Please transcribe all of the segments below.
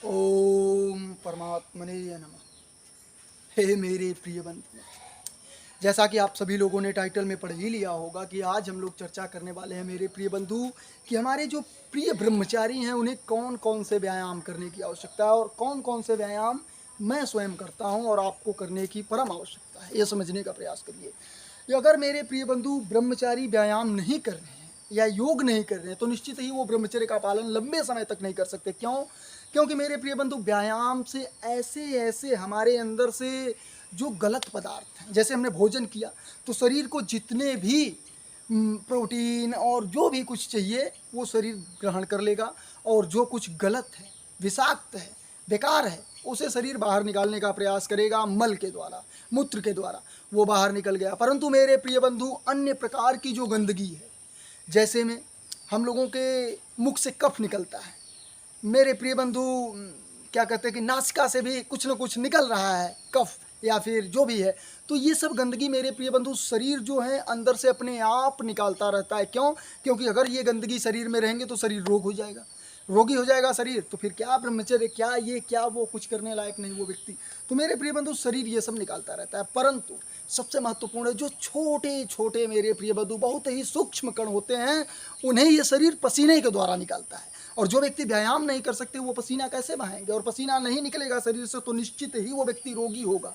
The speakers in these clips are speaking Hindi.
ओम परमात्मने नमः। हे मेरे प्रिय बंधु, जैसा कि आप सभी लोगों ने टाइटल में पढ़ ही लिया होगा कि आज हम लोग चर्चा करने वाले हैं मेरे प्रिय बंधु कि हमारे जो प्रिय ब्रह्मचारी हैं उन्हें कौन कौन से व्यायाम करने की आवश्यकता है और कौन कौन से व्यायाम मैं स्वयं करता हूं और आपको करने की परम आवश्यकता है, यह समझने का प्रयास करिए कि अगर मेरे प्रिय बंधु ब्रह्मचारी व्यायाम नहीं कर रहे हैं या योग नहीं कर रहे हैं तो निश्चित ही वो ब्रह्मचर्य का पालन लंबे समय तक नहीं कर सकते। क्यों? क्योंकि मेरे प्रिय बंधु व्यायाम से ऐसे ऐसे हमारे अंदर से जो गलत पदार्थ हैं, जैसे हमने भोजन किया तो शरीर को जितने भी प्रोटीन और जो भी कुछ चाहिए वो शरीर ग्रहण कर लेगा और जो कुछ गलत है, विषाक्त है, बेकार है, उसे शरीर बाहर निकालने का प्रयास करेगा मल के द्वारा, मूत्र के द्वारा। वो बाहर निकल गया। परंतु मेरे प्रिय बंधु अन्य प्रकार की जो गंदगी है, जैसे में हम लोगों के मुख से कफ निकलता है, मेरे प्रिय बंधु क्या कहते हैं कि नासिका से भी कुछ न कुछ निकल रहा है, कफ या फिर जो भी है, तो ये सब गंदगी मेरे प्रिय बंधु शरीर जो है अंदर से अपने आप निकालता रहता है। क्यों? क्योंकि अगर ये गंदगी शरीर में रहेंगे तो शरीर रोग हो जाएगा, रोगी हो जाएगा शरीर, तो फिर क्या ब्रह्मचर्य, क्या ये क्या वो, कुछ करने लायक नहीं वो व्यक्ति। तो मेरे प्रिय बंधु शरीर ये सब निकालता रहता है। परंतु सबसे महत्वपूर्ण है जो छोटे छोटे मेरे प्रिय बंधु बहुत ही सूक्ष्म कण होते हैं, उन्हें ये शरीर पसीने के द्वारा निकालता है। और जो व्यक्ति व्यायाम नहीं कर सकते वो पसीना कैसे बहाएंगे? और पसीना नहीं निकलेगा शरीर से तो निश्चित ही वो व्यक्ति रोगी होगा,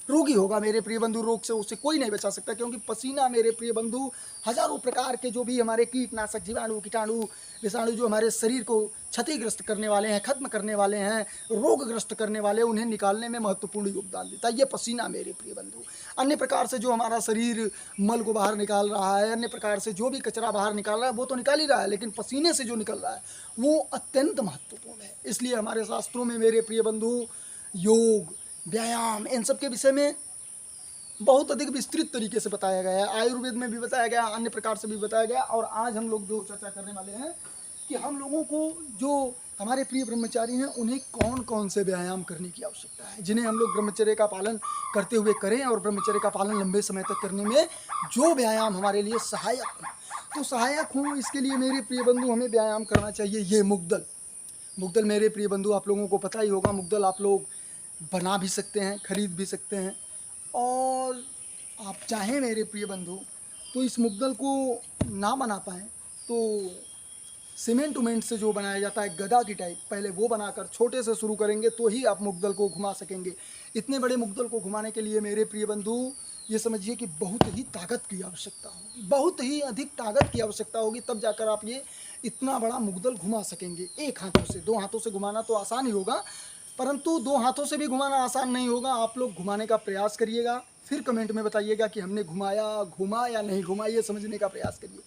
रोगी होगा मेरे प्रिय बंधु। रोग से उसे कोई नहीं बचा सकता, क्योंकि पसीना मेरे प्रिय बंधु हजारों प्रकार के जो भी हमारे कीटनाशक, जीवाणु, कीटाणु, विषाणु जो हमारे शरीर को क्षतिग्रस्त करने वाले हैं, खत्म करने वाले हैं, रोगग्रस्त करने वाले, उन्हें निकालने में महत्वपूर्ण योगदान देता है ये पसीना मेरे प्रिय बंधु। अन्य प्रकार से जो हमारा शरीर मल को बाहर निकाल रहा है, अन्य प्रकार से जो भी कचरा बाहर निकाल रहा है वो तो निकाल ही रहा है, लेकिन पसीने से जो निकल रहा है वो अत्यंत महत्वपूर्ण है। इसलिए हमारे शास्त्रों में मेरे प्रिय बंधु योग, व्यायाम, इन सब के विषय में बहुत अधिक विस्तृत तरीके से बताया गया है। आयुर्वेद में भी बताया गया, अन्य प्रकार से भी बताया गया। और आज हम लोग जो चर्चा करने वाले हैं कि हम लोगों को, जो हमारे प्रिय ब्रह्मचारी हैं, उन्हें कौन कौन से व्यायाम करने की आवश्यकता है, जिन्हें हम लोग ब्रह्मचर्य का पालन करते हुए करें और ब्रह्मचर्य का पालन लंबे समय तक करने में जो व्यायाम हमारे लिए सहायक हों। तो सहायक हों इसके लिए मेरे प्रिय बंधु हमें व्यायाम करना चाहिए। ये मुग्दल, मुग्दल मेरे प्रिय बंधु आप लोगों को पता ही होगा, मुग्दल आप लोग बना भी सकते हैं, खरीद भी सकते हैं। और आप चाहें मेरे प्रिय बंधु तो इस मुग्दल को ना बना पाएँ तो सीमेंट उमेंट से जो बनाया जाता है गदा की टाइप, पहले वो बनाकर छोटे से शुरू करेंगे तो ही आप मुग्दल को घुमा सकेंगे। इतने बड़े मुग्दल को घुमाने के लिए मेरे प्रिय बंधु ये समझिए कि बहुत ही ताकत की आवश्यकता होगी, बहुत ही अधिक ताकत की आवश्यकता होगी, तब जाकर आप ये इतना बड़ा मुग्दल घुमा सकेंगे। एक हाथों से, दो हाथों से घुमाना तो आसान ही होगा, परंतु दो हाथों से भी घुमाना आसान नहीं होगा। आप लोग घुमाने का प्रयास करिएगा, फिर कमेंट में बताइएगा कि हमने घुमाया, घुमा या नहीं घुमा, ये समझने का प्रयास करिए।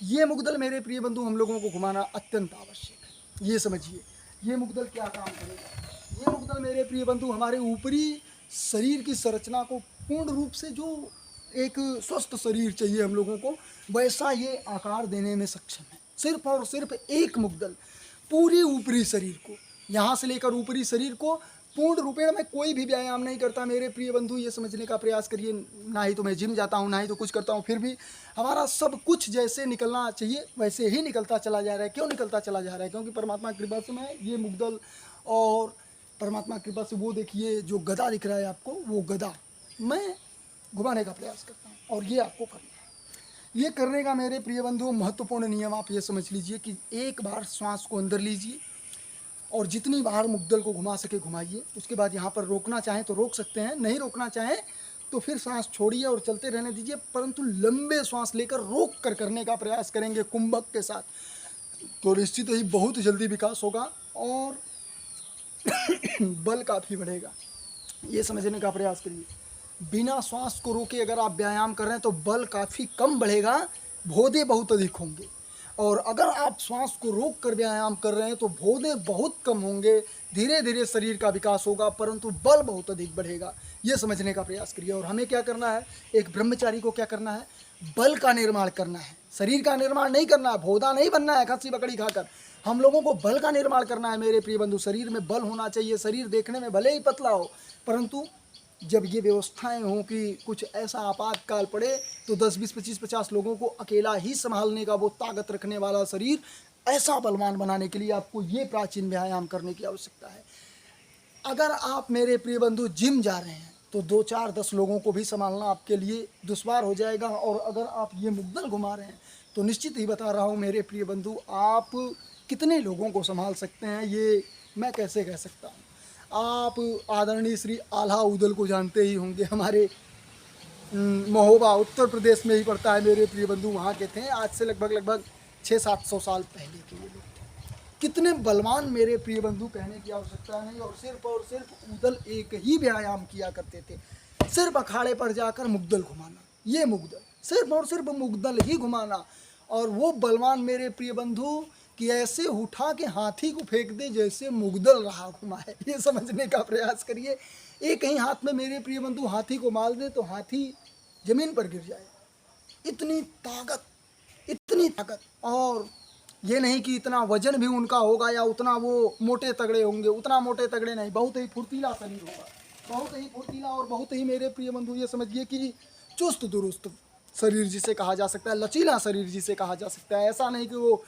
ये मुग्दल मेरे प्रिय बंधु हम लोगों को घुमाना अत्यंत आवश्यक है। ये समझिए ये मुग्दल क्या काम करेगा। ये मुग्दल मेरे प्रिय बंधु हमारे ऊपरी शरीर की संरचना को पूर्ण रूप से, जो एक स्वस्थ शरीर चाहिए हम लोगों को, वैसा ये आकार देने में सक्षम है। सिर्फ और सिर्फ एक मुग्दल पूरी ऊपरी शरीर को, यहाँ से लेकर ऊपरी शरीर को पूर्ण रूपेण में कोई भी व्यायाम नहीं करता मेरे प्रिय बंधु, ये समझने का प्रयास करिए। ना ही तो मैं जिम जाता हूँ, ना ही तो कुछ करता हूँ, फिर भी हमारा सब कुछ जैसे निकलना चाहिए वैसे ही निकलता चला जा रहा है। क्यों निकलता चला जा रहा है? क्योंकि परमात्मा की कृपा से मैं ये मुग्दल, और परमात्मा की कृपा से वो देखिए जो गदा दिख रहा है आपको, वो गदा मैं घुमाने का प्रयास करता हूँ। और ये आपको करना है। ये करने का मेरे प्रिय बंधु महत्वपूर्ण नियम आप ये समझ लीजिए कि एक बार श्वास को अंदर लीजिए और जितनी बार मुग्दल को घुमा सके घुमाइए। उसके बाद यहाँ पर रोकना चाहें तो रोक सकते हैं, नहीं रोकना चाहें तो फिर सांस छोड़िए और चलते रहने दीजिए, परंतु लंबे सांस लेकर रोक कर करने का प्रयास करेंगे कुंभक के साथ, तो निश्चित ही बहुत जल्दी विकास होगा और बल काफ़ी बढ़ेगा। ये समझने का प्रयास करिए। बिना श्वास को रोके अगर आप व्यायाम कर रहे हैं तो बल काफ़ी कम बढ़ेगा, भोदे बहुत अधिक होंगे। और अगर आप श्वास को रोक कर व्यायाम कर रहे हैं तो भोदे बहुत कम होंगे, धीरे धीरे शरीर का विकास होगा, परंतु बल बहुत अधिक बढ़ेगा। ये समझने का प्रयास करिए। और हमें क्या करना है, एक ब्रह्मचारी को क्या करना है, बल का निर्माण करना है, शरीर का निर्माण नहीं करना है, भोदा नहीं बनना है खस्सी बकड़ी खाकर। हम लोगों को बल का निर्माण करना है मेरे प्रिय बंधु। शरीर में बल होना चाहिए। शरीर देखने में भले ही पतला हो, परंतु जब ये व्यवस्थाएं हों कि कुछ ऐसा आपातकाल पड़े तो 10, 20, 25, 50 लोगों को अकेला ही संभालने का वो ताकत रखने वाला शरीर ऐसा बलवान बनाने के लिए आपको ये प्राचीन व्यायाम करने की आवश्यकता है। अगर आप मेरे प्रिय बंधु जिम जा रहे हैं तो 2 4 10 लोगों को भी संभालना आपके लिए दुश्वार हो जाएगा। और अगर आप ये मुग्दल घुमा रहे हैं तो निश्चित ही बता रहा हूँ मेरे प्रिय बंधु, आप कितने लोगों को संभाल सकते हैं ये मैं कैसे कह सकता हूँ। आप आदरणीय श्री आल्हा उदल को जानते ही होंगे, हमारे महोबा उत्तर प्रदेश में ही पड़ता है मेरे प्रिय बंधु, वहाँ के थे। आज से लगभग 600-700 साल पहले के ये लोग थे। कितने बलवान मेरे प्रिय बंधु, कहने की आवश्यकता नहीं। और सिर्फ उदल एक ही व्यायाम किया करते थे, सिर्फ अखाड़े पर जाकर मुग्दल घुमाना। ये मुग्दल, सिर्फ और सिर्फ मुग्दल ही घुमाना। और वो बलवान मेरे प्रिय बंधु कि ऐसे उठा के हाथी को फेंक दे जैसे मुग्दल रहा घुमाए। ये समझने का प्रयास करिए। एक ही हाथ में मेरे प्रिय बंधु हाथी को मार दे तो हाथी जमीन पर गिर जाए। इतनी ताकत, इतनी ताकत। और ये नहीं कि इतना वजन भी उनका होगा या उतना वो मोटे तगड़े होंगे, उतना मोटे तगड़े नहीं, बहुत ही फुर्तीला शरीर होगा, बहुत ही फुर्तीला। और बहुत ही मेरे प्रिय बंधु ये समझिए कि चुस्त दुरुस्त शरीर जिसे कहा जा सकता है, लचीला शरीर जिसे कहा जा सकता है। ऐसा नहीं कि वो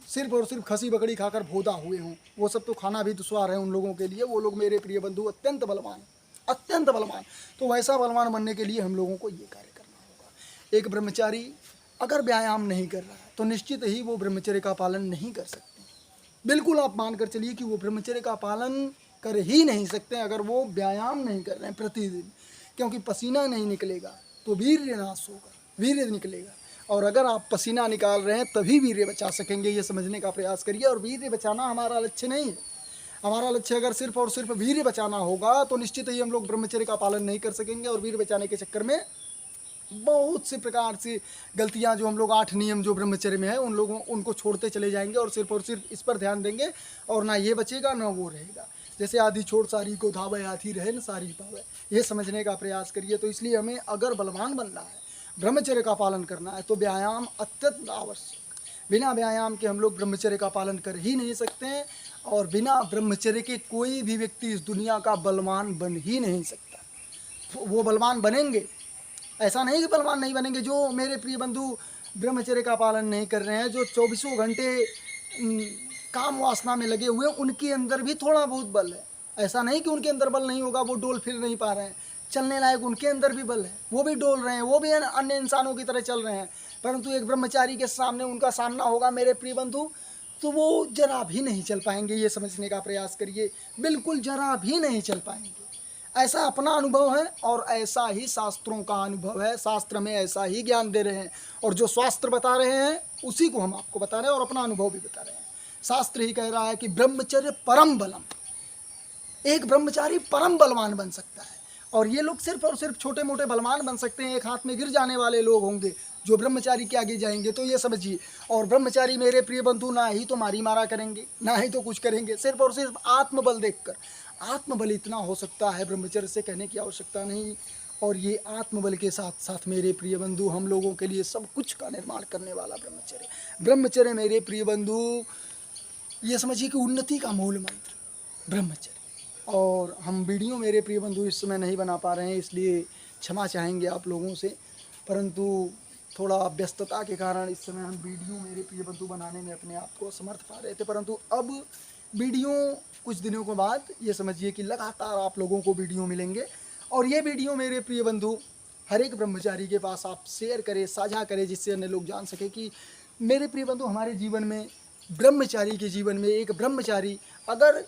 सिर्फ और सिर्फ खसी बकरी खाकर भोदा हुए हों, वो सब तो खाना भी दुश्वार है उन लोगों के लिए। वो लोग मेरे प्रिय बंधु अत्यंत बलवान, अत्यंत बलवान। तो वैसा बलवान बनने के लिए हम लोगों को ये कार्य करना होगा। एक ब्रह्मचारी अगर व्यायाम नहीं कर रहा है तो निश्चित ही वो ब्रह्मचर्य का पालन नहीं कर सकते। बिल्कुल आप मानकर चलिए कि वो ब्रह्मचर्य का पालन कर ही नहीं सकते अगर वो व्यायाम नहीं कर रहे हैं प्रतिदिन। क्योंकि पसीना नहीं निकलेगा तो वीर्य नाश होगा, वीर्य निकलेगा। और अगर आप पसीना निकाल रहे हैं तभी वीर्य बचा सकेंगे, ये समझने का प्रयास करिए। और वीर्य बचाना हमारा लक्ष्य नहीं है। हमारा लक्ष्य अगर सिर्फ और सिर्फ वीर्य बचाना होगा तो निश्चित ही हम लोग ब्रह्मचर्य का पालन नहीं कर सकेंगे। और वीर्य बचाने के चक्कर में बहुत से प्रकार से गलतियां, जो हम लोग 8 नियम जो ब्रह्मचर्य में है उनको छोड़ते चले जाएंगे और सिर्फ इस पर ध्यान देंगे। और ना ये बचेगा ना वो रहेगा। जैसे आदि छोड़ सारी को धावे, आधी रहे न सारी पावे, ये समझने का प्रयास करिए। तो इसलिए हमें अगर बलवान बनना है, ब्रह्मचर्य का पालन करना है तो व्यायाम अत्यंत आवश्यक। बिना व्यायाम के हम लोग ब्रह्मचर्य का पालन कर ही नहीं सकते हैं। और बिना ब्रह्मचर्य के कोई भी व्यक्ति इस दुनिया का बलवान बन ही नहीं सकता। वो बलवान बनेंगे, ऐसा नहीं कि बलवान नहीं बनेंगे। जो मेरे प्रिय बंधु ब्रह्मचर्य का पालन नहीं कर रहे हैं, जो 24 घंटे काम वासना में लगे हुए हैं, उनके अंदर भी थोड़ा बहुत बल है। ऐसा नहीं कि उनके अंदर बल नहीं होगा, वो डोल फिर नहीं पा रहे हैं, चलने लायक उनके अंदर भी बल है, वो भी डोल रहे हैं, वो भी अन्य इंसानों की तरह चल रहे हैं। परंतु एक ब्रह्मचारी के सामने उनका सामना होगा मेरे प्रिय बंधु, तो वो जरा भी नहीं चल पाएंगे। ये समझने का प्रयास करिए, बिल्कुल जरा भी नहीं चल पाएंगे। ऐसा अपना अनुभव है और ऐसा ही शास्त्रों का अनुभव है। शास्त्र में ऐसा ही ज्ञान दे रहे हैं और जो शास्त्र बता रहे हैं उसी को हम आपको बता रहे हैं और अपना अनुभव भी बता रहे हैं। शास्त्र ही कह रहा है कि ब्रह्मचर्य परम बलम, एक ब्रह्मचारी परम बलवान बन सकता है। और ये लोग सिर्फ और सिर्फ छोटे मोटे बलवान बन सकते हैं। एक हाथ में गिर जाने वाले लोग होंगे जो ब्रह्मचारी के आगे जाएंगे, तो ये समझिए। और ब्रह्मचारी मेरे प्रिय बंधु ना ही तो मारी मारा करेंगे, ना ही तो कुछ करेंगे, सिर्फ और सिर्फ आत्मबल देखकर। आत्मबल इतना हो सकता है ब्रह्मचर्य से, कहने की आवश्यकता नहीं। और ये आत्मबल के साथ साथ मेरे प्रिय बंधु हम लोगों के लिए सब कुछ का निर्माण करने वाला ब्रह्मचर्य। ब्रह्मचर्य मेरे प्रिय बंधु ये समझिए कि उन्नति का मूल मंत्र ब्रह्मचर्य। और हम वीडियो मेरे प्रिय बंधु इस समय नहीं बना पा रहे हैं, इसलिए क्षमा चाहेंगे आप लोगों से। परंतु थोड़ा व्यस्तता के कारण इस समय हम वीडियो मेरे प्रिय बंधु बनाने में अपने आप को असमर्थ पा रहे थे। परंतु अब वीडियो कुछ दिनों के बाद ये समझिए कि लगातार आप लोगों को वीडियो मिलेंगे। और ये वीडियो मेरे प्रिय बंधु हर एक ब्रह्मचारी के पास आप शेयर करें, साझा करें, जिससे अन्य लोग जान सके कि मेरे प्रिय बंधु हमारे जीवन में, ब्रह्मचारी के जीवन में, एक ब्रह्मचारी अगर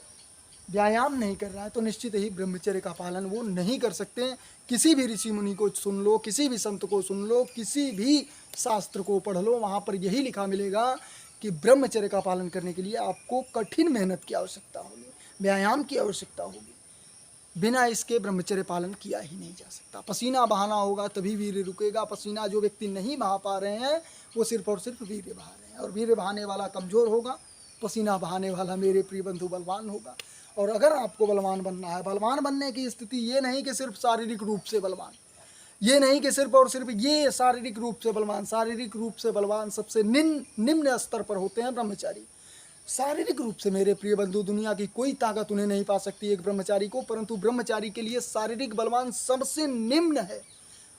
व्यायाम नहीं कर रहा है तो निश्चित ही ब्रह्मचर्य का पालन वो नहीं कर सकते हैं। किसी भी ऋषि मुनि को सुन लो, किसी भी संत को सुन लो, किसी भी शास्त्र को पढ़ लो, वहाँ पर यही लिखा मिलेगा कि ब्रह्मचर्य का पालन करने के लिए आपको कठिन मेहनत की आवश्यकता होगी, व्यायाम की आवश्यकता होगी। बिना इसके ब्रह्मचर्य पालन किया ही नहीं जा सकता। पसीना बहाना होगा तभी वीर्य रुकेगा। पसीना जो व्यक्ति नहीं बहा पा रहे हैं वो सिर्फ और सिर्फ वीर्य बहा रहे हैं। और वीर्य बहाने वाला कमज़ोर होगा, पसीना बहाने वाला मेरे प्रिय बंधु बलवान होगा। और अगर आपको बलवान बनना है, बलवान बनने की स्थिति ये नहीं कि सिर्फ शारीरिक रूप से बलवान, ये नहीं कि सिर्फ और सिर्फ ये शारीरिक रूप से बलवान। शारीरिक रूप से बलवान सबसे निम्न स्तर पर होते हैं ब्रह्मचारी। शारीरिक रूप से मेरे प्रिय बंधु दुनिया की कोई ताकत उन्हें नहीं पा सकती एक ब्रह्मचारी को। परंतु ब्रह्मचारी के लिए शारीरिक बलवान सबसे निम्न है।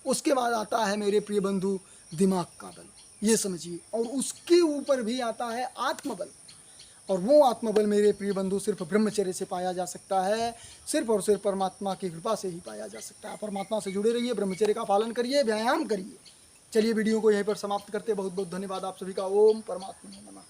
उसके बाद आता है मेरे प्रिय बंधु दिमाग का बल। ये समझिए। और उसके ऊपर भी आता है आत्मबल, और वो आत्मबल मेरे प्रिय बंधु सिर्फ ब्रह्मचर्य से पाया जा सकता है, सिर्फ और सिर्फ परमात्मा की कृपा से ही पाया जा सकता है। परमात्मा से जुड़े रहिए, ब्रह्मचर्य का पालन करिए, व्यायाम करिए। चलिए वीडियो को यहीं पर समाप्त करते हैं। बहुत बहुत धन्यवाद आप सभी का। ओम परमात्मा नमः।